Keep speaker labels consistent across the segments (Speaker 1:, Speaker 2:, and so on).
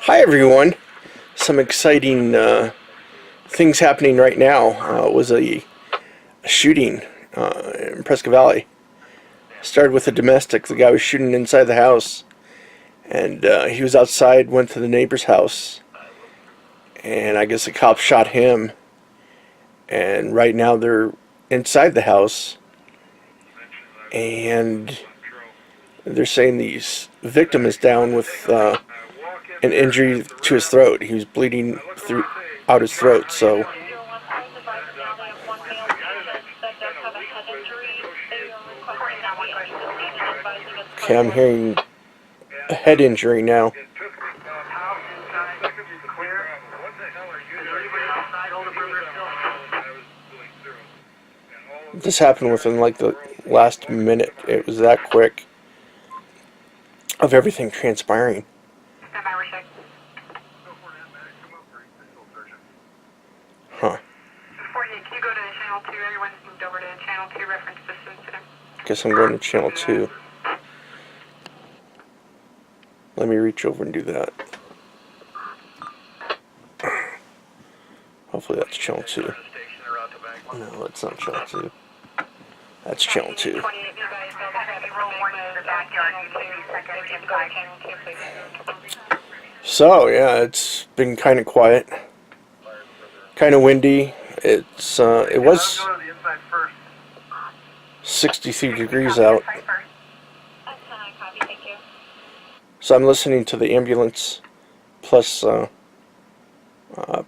Speaker 1: Hi everyone. Some exciting things happening right now. It was a shooting in Prescott Valley. Started with a domestic. The guy was shooting inside the house, and he was outside, went to the neighbor's house, and I guess the cops shot him. And right now they're inside the house, and they're saying the victim is down with an injury to his throat. He was bleeding out his throat. So okay, I'm hearing a head injury now. This happened within like the last minute. It was that quick of everything transpiring. Huh.
Speaker 2: Can you go to channel 2? Everyone's moved over to channel 2, reference this incident.
Speaker 1: Guess I'm going to channel 2. Let me reach over and do that. Hopefully that's channel 2. No, that's not channel 2. That's channel 2. So yeah, it's been kind of quiet, kind of windy. It was 63 degrees out. So I'm listening to the ambulance plus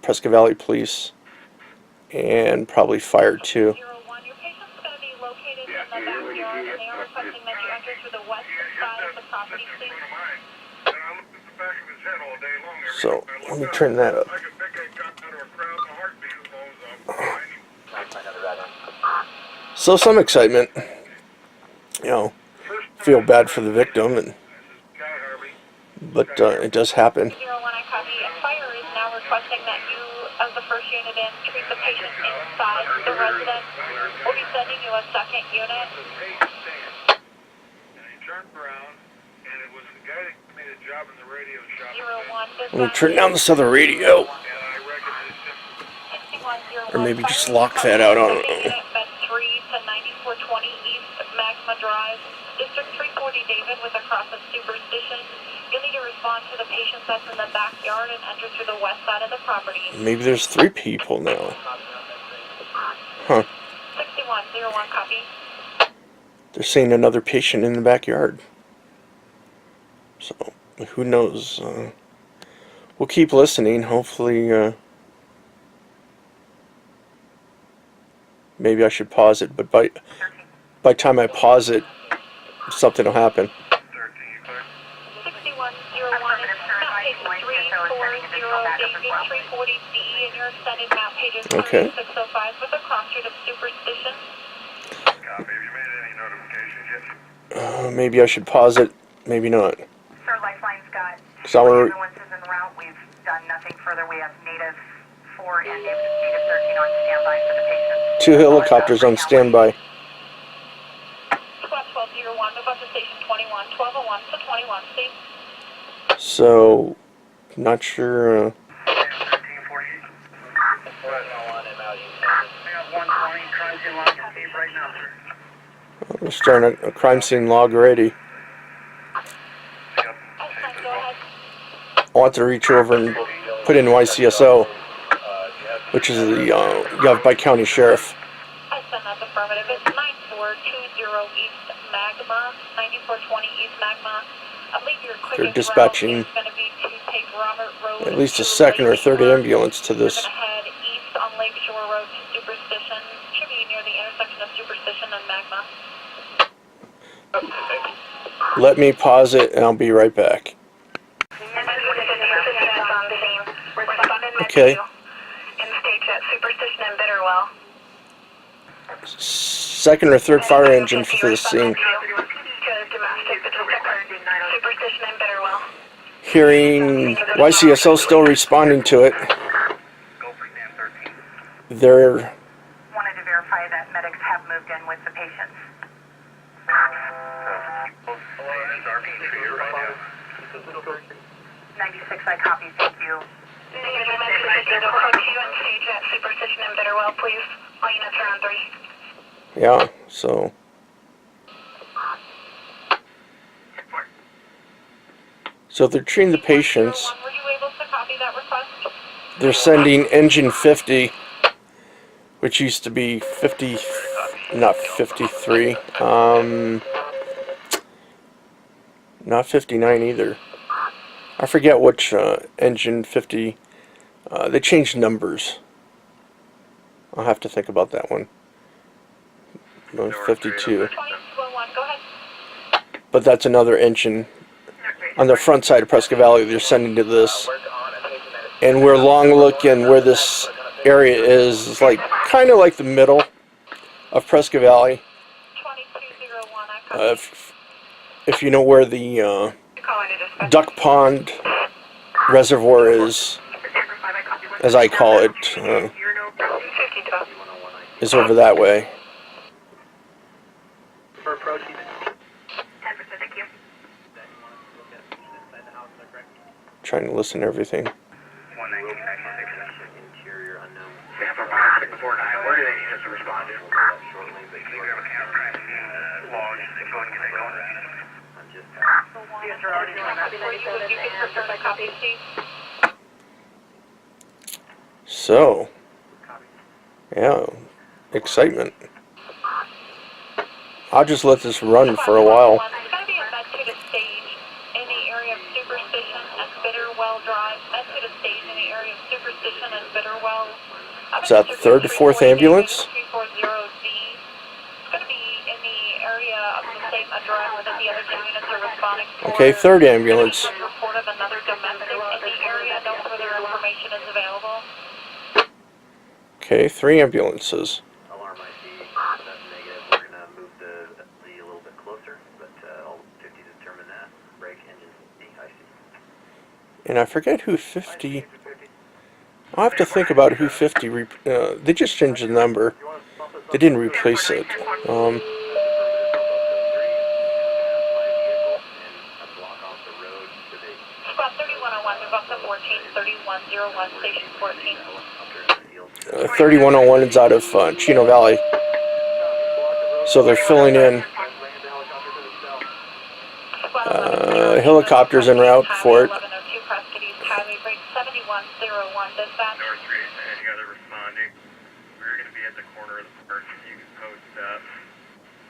Speaker 1: Prescott Valley Police and probably fire too. So let me turn that up. So some excitement, you know, feel bad for the victim, but it does happen.
Speaker 2: Fire is now requesting that you, as the first unit in, treat the patient inside the residence. We'll be sending you a second unit.
Speaker 1: Let me turn down this other radio. Or maybe just lock that out, I don't know.
Speaker 2: 3 to 9420 East Magma Drive, District 340 David with a cross of superstition. You'll need to respond to the patient that's in the backyard and enter through the west side of the property.
Speaker 1: Maybe there's 3 people now. Huh.
Speaker 2: 6101, copy.
Speaker 1: They're saying another patient in the backyard. So, who knows? We'll keep listening. Hopefully, maybe I should pause it, but by the time I pause it, something will happen.
Speaker 2: 6101 is map page 340 David 340B, and your extended map page is 3605 with a cross street of superstition.
Speaker 3: Copy. Have you made any notifications yet?
Speaker 1: Maybe I should pause it. Maybe not.
Speaker 4: Sir, Lifeline's got
Speaker 1: Everyone's
Speaker 4: is en route. We've done nothing further. We have Native 4 and Native 13 on standby for the patients.
Speaker 1: 2 helicopters on standby.
Speaker 2: Squad 1201, move up to station 21, 1201 to 21, please.
Speaker 1: So, not sure. We're starting a crime scene log already. I want to reach over and put in YCSO, which is the Yavapai County Sheriff.
Speaker 2: I send that affirmative. It's 9420 East Magma, 9420 East Magma. I believe your quickest
Speaker 1: They're dispatching
Speaker 2: route is going to be to take Robert Road
Speaker 1: at least a
Speaker 2: to
Speaker 1: second or third
Speaker 2: Lakeshore.
Speaker 1: ambulance to
Speaker 2: You're
Speaker 1: this.
Speaker 2: going to head east on Lakeshore Road to Superstition. Should be near the intersection of Superstition and Magma.
Speaker 1: Let me pause it and I'll be right back. Okay. Second or third fire engine for this scene. Hearing YCSO still responding to it. They're
Speaker 4: Wanted to verify that medics have moved in with the patients. 96, I copy, thank you.
Speaker 2: Superstition and Bitterwell, please. All units are on 3.
Speaker 1: Yeah, so they're treating the patients.
Speaker 2: Were you able to copy that request?
Speaker 1: They're sending engine 50, which used to be 50, not 53, not 59 either. I forget which engine 50. They changed numbers. I'll have to think about that one. No, 52.
Speaker 2: 2201, go ahead.
Speaker 1: But that's another engine. On the front side of Prescott Valley, they're sending to this. And we're long looking where this area is like kind of like the middle of Prescott Valley.
Speaker 2: 2201, I copy.
Speaker 1: If you know where the Duck Pond Reservoir is, as I call it, is over that way. Trying to listen to everything.
Speaker 3: 11996. Interior unknown. Sample 649. Where do they need us to respond to? Shortly, they do have a camera. Log. They go and get it going. I'm just.
Speaker 2: Yes, sir, already doing that. Before you would, you can return the copy, Steve.
Speaker 1: So, yeah, excitement. I'll just let this run for a while.
Speaker 2: It's going to be a med to the stage in the area of Superstition and Bitterwell Drive. Med to the stage in the area of Superstition and Bitterwell.
Speaker 1: Is that the third to fourth ambulance?
Speaker 2: 340D. It's going to be in the area of the same address that the other two units are responding for.
Speaker 1: Okay, third ambulance.
Speaker 2: Report of another domestic in the area. No further information is available.
Speaker 1: Okay, 3 ambulances.
Speaker 3: Alarm IC. That's negative. We're going to move the a little bit closer, but all 50 determine that. Brake engines IC.
Speaker 1: And I forget who 50... I'll have to think about who 50... they just changed the number. They didn't replace it.
Speaker 2: Squad 3101, move up to 14, 3101, station 14.
Speaker 1: 3101 is out of Chino Valley. So they're filling in. Helicopters en route for it.
Speaker 2: 1102 Prescott East Highway, break 7101, dispatch.
Speaker 3: North 3, any other responding? We're going to be at the corner of the park. You can post up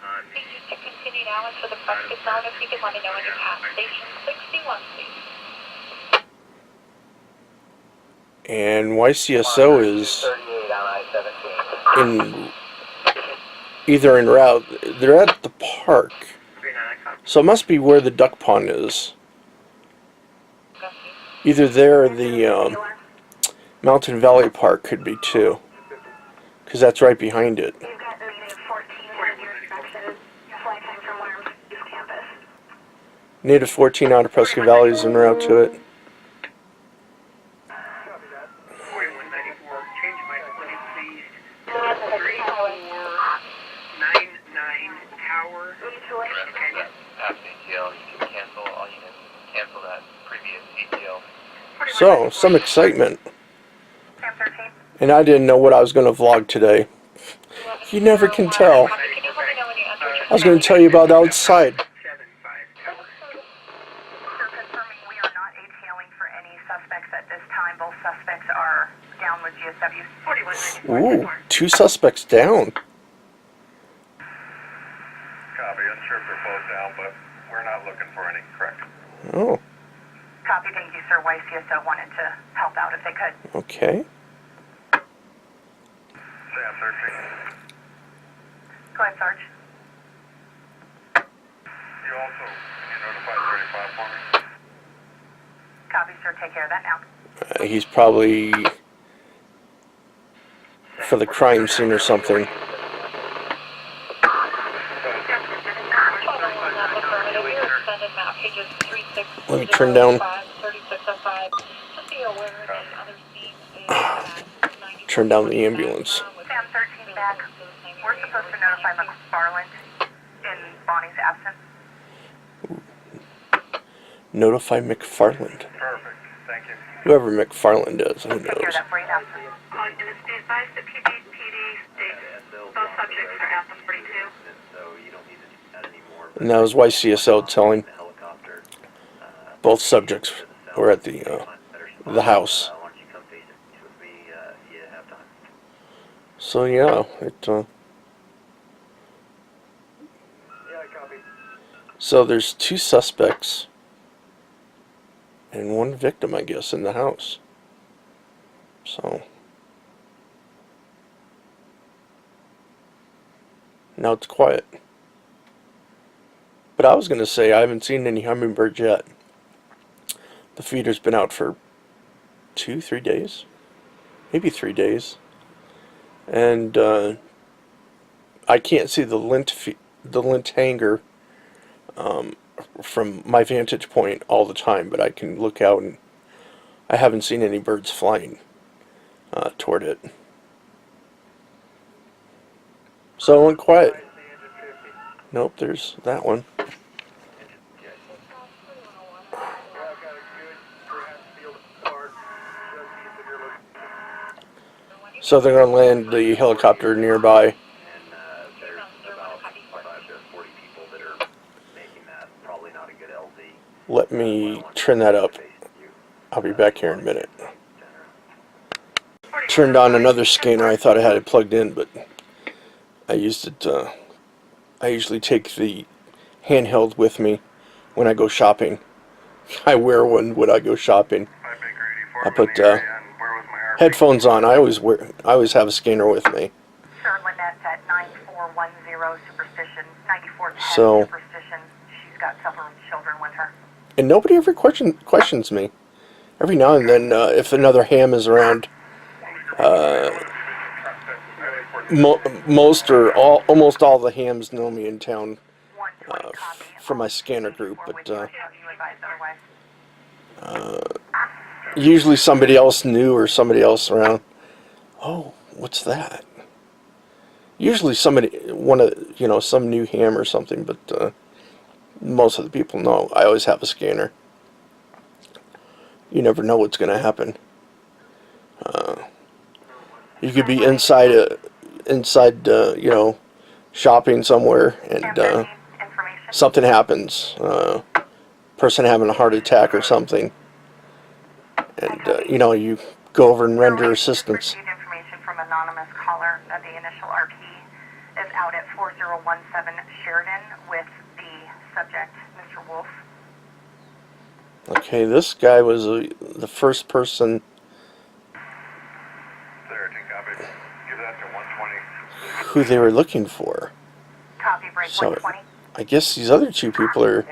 Speaker 3: on the...
Speaker 2: Just to continue now into the Prescott zone, if you can let me know when you pass station 61, please.
Speaker 1: And YCSO is in either en route. They're at the park. So it must be where the duck pond is. Either there or the Mountain Valley Park could be too. Because that's right behind it.
Speaker 4: You've got native 14 on your inspection. Flight time from Worms East Campus.
Speaker 1: Native 14 out of Prescott Valley is en route to it.
Speaker 3: 4194, change my plate, please. 3499 Tower. Okay.
Speaker 5: Past ATL, you can cancel all units, cancel that previous ATL.
Speaker 1: So, some excitement.
Speaker 4: Sam 13.
Speaker 1: And I didn't know what I was going to vlog today. You never can tell.
Speaker 2: Can you let me know when you enter?
Speaker 1: I was going to tell you about outside.
Speaker 3: 75 Tower.
Speaker 4: Sir, confirming we are not ATLing for any suspects at this time. Both suspects are down with GSW. 4194.
Speaker 1: Ooh, 2 suspects down.
Speaker 3: Copy, unsure if they're both down, but we're not looking for any, correct?
Speaker 1: Oh,
Speaker 4: Copy, thank you, sir. YCSO wanted to help out if they could.
Speaker 1: okay.
Speaker 3: Sam 13.
Speaker 4: Go ahead, Sarge.
Speaker 3: You also, can you notify 35 for me?
Speaker 4: Copy, sir. Take care of that now.
Speaker 1: He's probably for the crime scene or something. Let me turn down. Turn down the ambulance.
Speaker 4: Sam 13 back. We're supposed to notify McFarland in Bonnie's absence.
Speaker 1: Notify McFarland.
Speaker 3: Perfect.
Speaker 1: Whoever McFarland is, who
Speaker 4: Take care of
Speaker 1: knows.
Speaker 4: that for you now.
Speaker 2: And it's the advice that PD states both subjects are at the 42.
Speaker 1: And that was YCSO telling both subjects were at the house. So yeah, so there's 2 suspects and 1 victim, I guess, in the house. So now it's quiet. But I was going to say I haven't seen any hummingbirds yet. The feeder's been out for 2-3 days, maybe 3 days, and I can't see the lint hanger from my vantage point all the time, but I can look out and I haven't seen any birds flying toward it. So it went quiet. Nope, there's that one. So they're going to land the helicopter nearby. Let me turn that up. I'll be back here in a minute. Turned on another scanner. I thought I had it plugged in, but I used it. I usually take the handheld with me when I go shopping. I wear one when I go shopping. I put headphones on. I always have a scanner with me.
Speaker 4: Sure, Lynette's at 9410 Superstition, 9410
Speaker 1: So,
Speaker 4: Superstition. She's got several children with her.
Speaker 1: and nobody ever questions me. Every now and then, if another ham is around, most or almost all the hams know me in town
Speaker 4: 120 copy.
Speaker 1: from my scanner group,
Speaker 4: Or
Speaker 1: but
Speaker 4: would you advise otherwise?
Speaker 1: usually somebody else new or somebody else around. Oh, what's that? Usually some new ham or something, but most of the people know. I always have a scanner. You never know what's going to happen. You could be inside, shopping somewhere, and
Speaker 4: Information.
Speaker 1: something happens. Person having a heart attack or something, and you go over and render assistance.
Speaker 4: Received information from anonymous caller that the initial RP is out at 4017 Sheridan with the subject, Mr. Wolf.
Speaker 1: Okay, this guy was the first person who they were looking for.
Speaker 4: Copy, break
Speaker 1: So
Speaker 4: 120.
Speaker 1: I guess these other 2 people are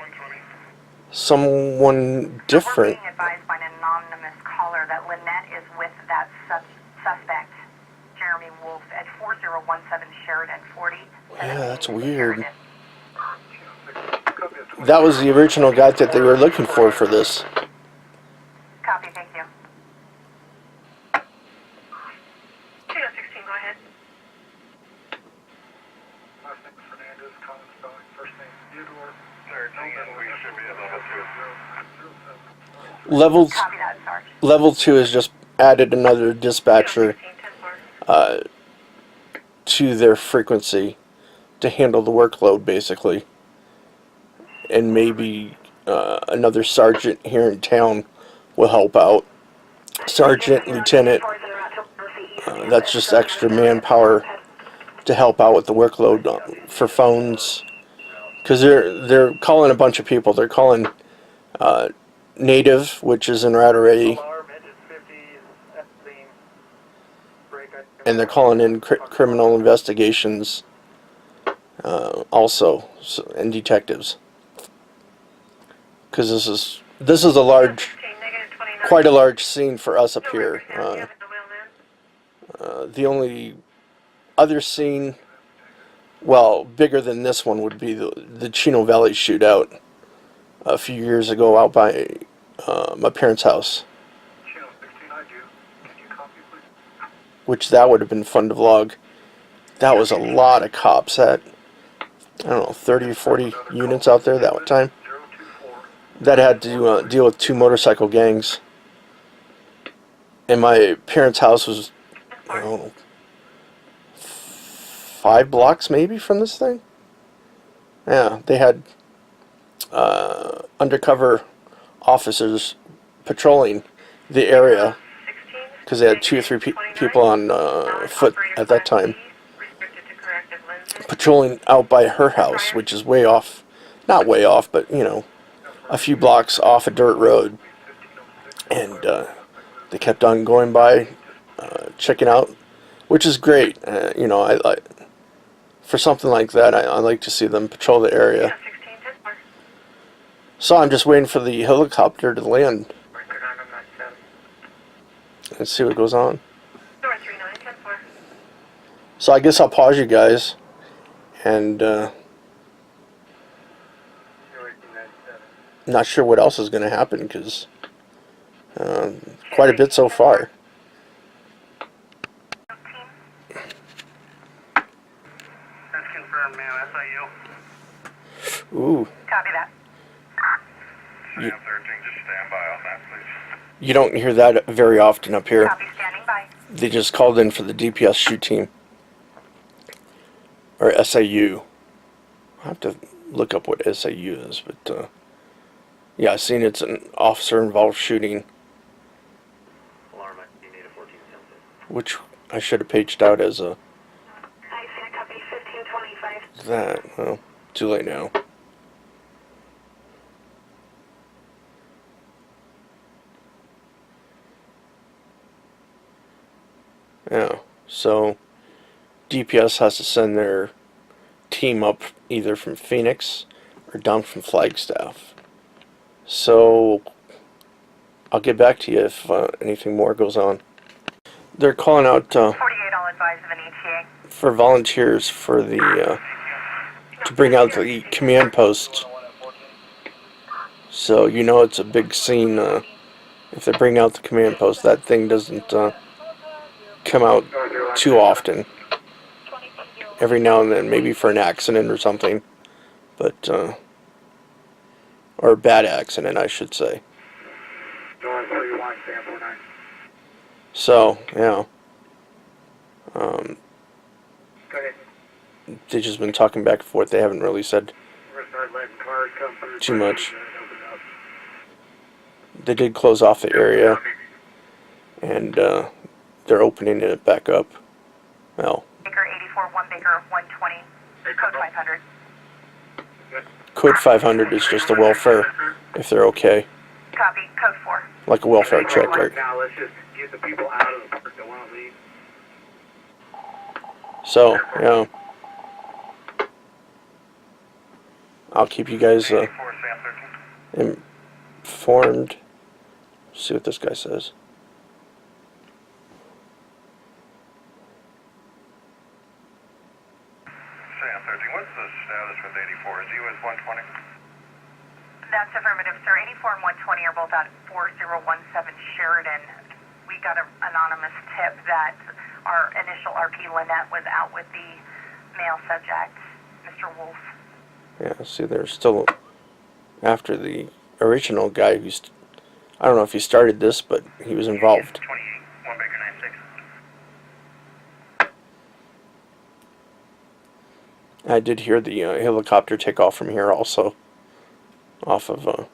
Speaker 1: someone different.
Speaker 4: We're being advised by an anonymous caller that Lynette is with that suspect, Jeremy Wolf, at 4017 Sheridan, 40.
Speaker 1: Yeah, that's weird. That was the original guy that they were looking for this.
Speaker 4: Copy, thank you.
Speaker 2: Chino 16, go ahead.
Speaker 3: Last name Fernandez, common spelling, first name Theodore. Third name, we should be at
Speaker 1: Level
Speaker 4: Copy that, Sarge.
Speaker 1: level 2 has just added another dispatcher to their frequency to handle the workload, basically. And maybe another sergeant here in town will help out. Sergeant, lieutenant, that's just extra manpower to help out with the workload for phones. Because they're calling a bunch of people. They're calling Native, which is in route already, and they're calling in criminal investigations also, and detectives. Because this is quite a large scene for us up here. The only other scene, well, bigger than this one, would be the Chino Valley shootout a few years ago out by my parents' house.
Speaker 3: Chino 16, I do. Can you copy, please?
Speaker 1: Which that would have been fun to vlog. That was a lot of cops. I don't know, 30 or 40 units out there that time.
Speaker 3: 024.
Speaker 1: That had to deal with 2 motorcycle gangs. And my parents' house was, I don't know, 5 blocks maybe from this thing. Yeah, they had undercover officers patrolling the area because they had 2 or 3 people on foot at that time patrolling out by her house, which is way off, not way off, but you know, a few blocks off a dirt road. And they kept on going by, checking out, which is great. You know, I for something like that, I like to see them patrol the area. So I'm just waiting for the helicopter to land and see what goes on. So I guess I'll pause you guys, and not sure what else is going to happen because quite a bit so far.
Speaker 3: That's confirmed, man. SIU.
Speaker 1: Ooh.
Speaker 4: Copy that.
Speaker 3: Sam 13, just stand by on that, please.
Speaker 1: You don't hear that very often up here.
Speaker 4: Copy, standing by.
Speaker 1: They just called in for the DPS shoot team. Or SAU. I'll have to look up what SAU is, but yeah, I've seen it's an officer-involved shooting,
Speaker 3: Alarm, you need a 14 sensor.
Speaker 1: which I should have paged out as a
Speaker 2: I see, copy 1525.
Speaker 1: that. Well, too late now. Yeah, so DPS has to send their team up either from Phoenix or down from Flagstaff. So I'll get back to you if anything more goes on. They're calling out
Speaker 4: 48, I'll advise of an ETA.
Speaker 1: for volunteers for the to bring out the command post. So you know it's a big scene if they bring out the command post. That thing doesn't come out too often. Every now and then, maybe for an accident or something, but or a bad accident, I should say. So yeah, they've just been talking back and forth. They haven't really said too much. They did close off the area, and they're opening it back up. Well,
Speaker 4: Baker 84, 1 Baker 120, code 500.
Speaker 1: code 500 is just a welfare, if they're okay,
Speaker 4: Copy, code 4.
Speaker 1: like a welfare check, right?
Speaker 3: Now let's just get the people out of the park that want to leave.
Speaker 1: So yeah, I'll keep you guys
Speaker 3: 84, Sam 13.
Speaker 1: informed. See what this guy says.
Speaker 3: Sam 13, what's the status with 84? Is he with 120?
Speaker 4: That's affirmative, sir. 84 and 120 are both at 4017 Sheridan. We got an anonymous tip that our initial RP Lynette was out with the male subject, Mr. Wolf.
Speaker 1: Yeah, see, they're still after the original guy who's, I don't know if he started this, but he was involved.
Speaker 3: 28, 1 Baker 96.
Speaker 1: I did hear the helicopter take off from here also, off of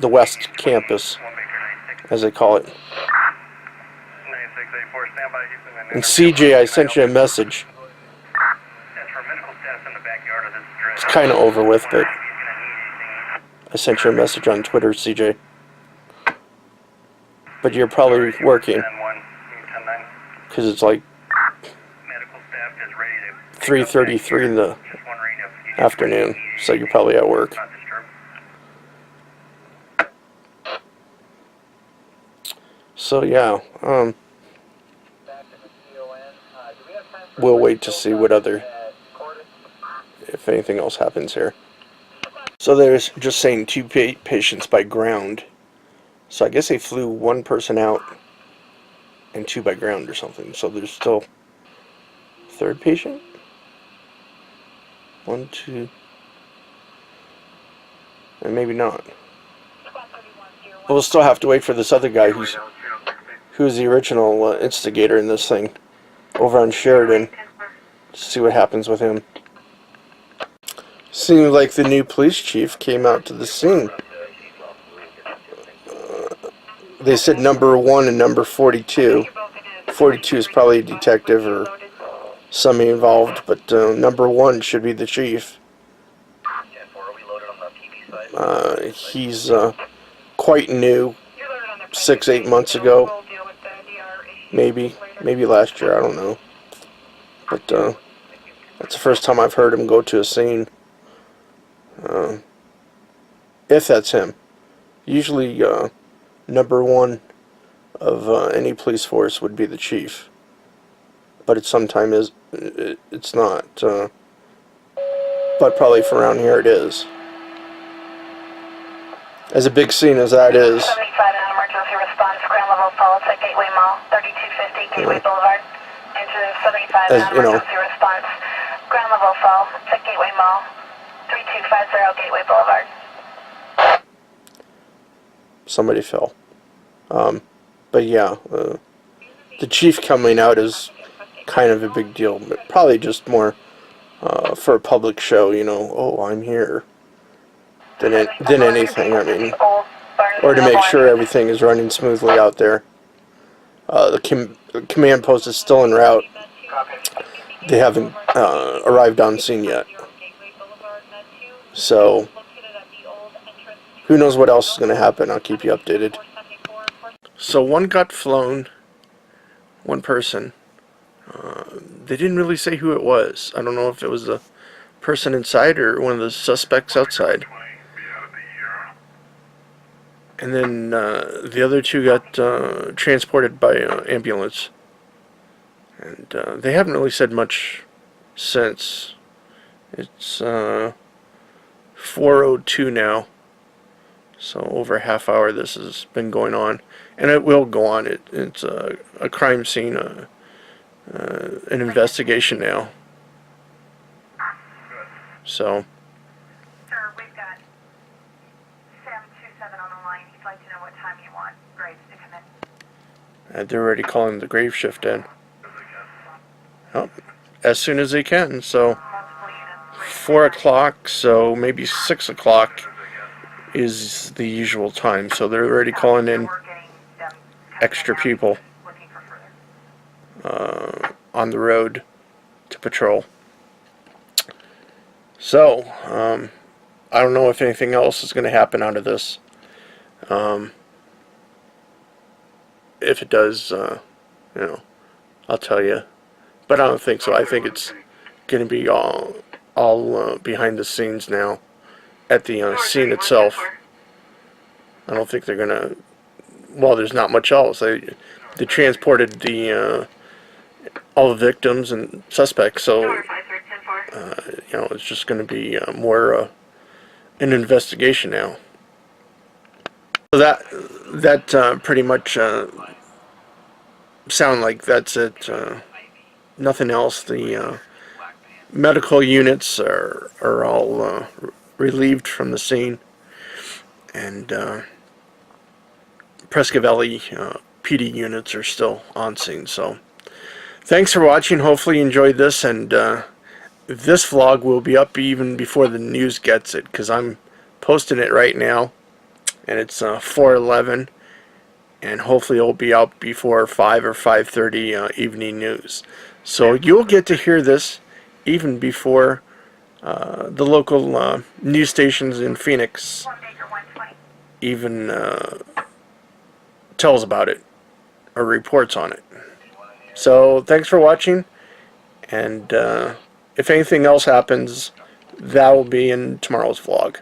Speaker 1: the West Campus,
Speaker 3: 1 Baker 96.
Speaker 1: as they call it.
Speaker 3: 9684, stand by Houston.
Speaker 1: And CJ, I sent you a message.
Speaker 3: As for medical status in the backyard of this address,
Speaker 1: It's kind of over with, but
Speaker 3: he's going to need anything.
Speaker 1: I sent you a message on Twitter, CJ. But you're probably working,
Speaker 3: 10-1, 10-9.
Speaker 1: because it's like
Speaker 3: Medical staff is ready to
Speaker 1: 3:33 in the
Speaker 3: just wondering if you
Speaker 1: afternoon, so you're probably at work.
Speaker 3: not disturbed.
Speaker 1: So yeah, we'll wait to see what other, if anything else happens here. So there's just saying 2 patients by ground. So I guess they flew 1 person out and 2 by ground or something. So there's still 3rd patient? 1, 2, and maybe not. But we'll still have to wait for this other guy who who was the original instigator in this thing over on Sheridan. See what happens with him. Seems like the new police chief came out to the scene. They said number 1 and number 42. 42 is probably a detective or somebody involved, but number 1 should be the chief. He's quite new, 6-8 months ago, maybe last year, I don't know. But that's the first time I've heard him go to a scene. If that's him. Usually number 1 of any police force would be the chief. But it's not. But probably for around here it is. As a big scene as that is.
Speaker 4: 75 an emergency response, ground level falls at Gateway Mall, 3250 Gateway Boulevard. Answer 75
Speaker 1: As,
Speaker 4: an
Speaker 1: you know,
Speaker 4: emergency response, ground level fall at Gateway Mall, 3250 Gateway Boulevard.
Speaker 1: Somebody fell. But yeah, the chief coming out is kind of a big deal, but probably just more for a public show, you know, oh, I'm here, than anything, I mean, or to make sure everything is running smoothly out there. The command post is still en route. They haven't arrived on scene yet. So, who knows what else is going to happen. I'll keep you updated. So one got flown, one person. They didn't really say who it was. I don't know if it was the person inside or one of the suspects outside. And then the other 2 got transported by ambulance. And they haven't really said much since. It's 4:02 now. So over a half hour this has been going on. And it will go on. It's a crime scene, an investigation now. So.
Speaker 4: Sir, we've got Sam 27 on the line. He'd like to know what time you want Graves to come in.
Speaker 1: They're already calling the grave shift in. Oh, as soon as they can. So 4 o'clock, so maybe 6 o'clock is the usual time. So they're already calling in extra people on the road to patrol. So, I don't know if anything else is going to happen out of this. If it does, you know, I'll tell you. But I don't think so. I think it's going to be all behind the scenes now at the scene itself. I don't think they're going to. Well, there's not much else. They transported all the victims and suspects, so you know, it's just going to be more an investigation now. So that pretty much sound like that's it. Nothing else. The medical units are all relieved from the scene, and Prescott Valley PD units are still on scene. So thanks for watching. Hopefully you enjoyed this, and this vlog will be up even before the news gets it, because I'm posting it right now, and it's 4:11, and hopefully it'll be out before 5 or 5:30 evening news. So you'll get to hear this even before the local news stations in Phoenix even tells about it or reports on it. So thanks for watching, and if anything else happens, that will be in tomorrow's vlog.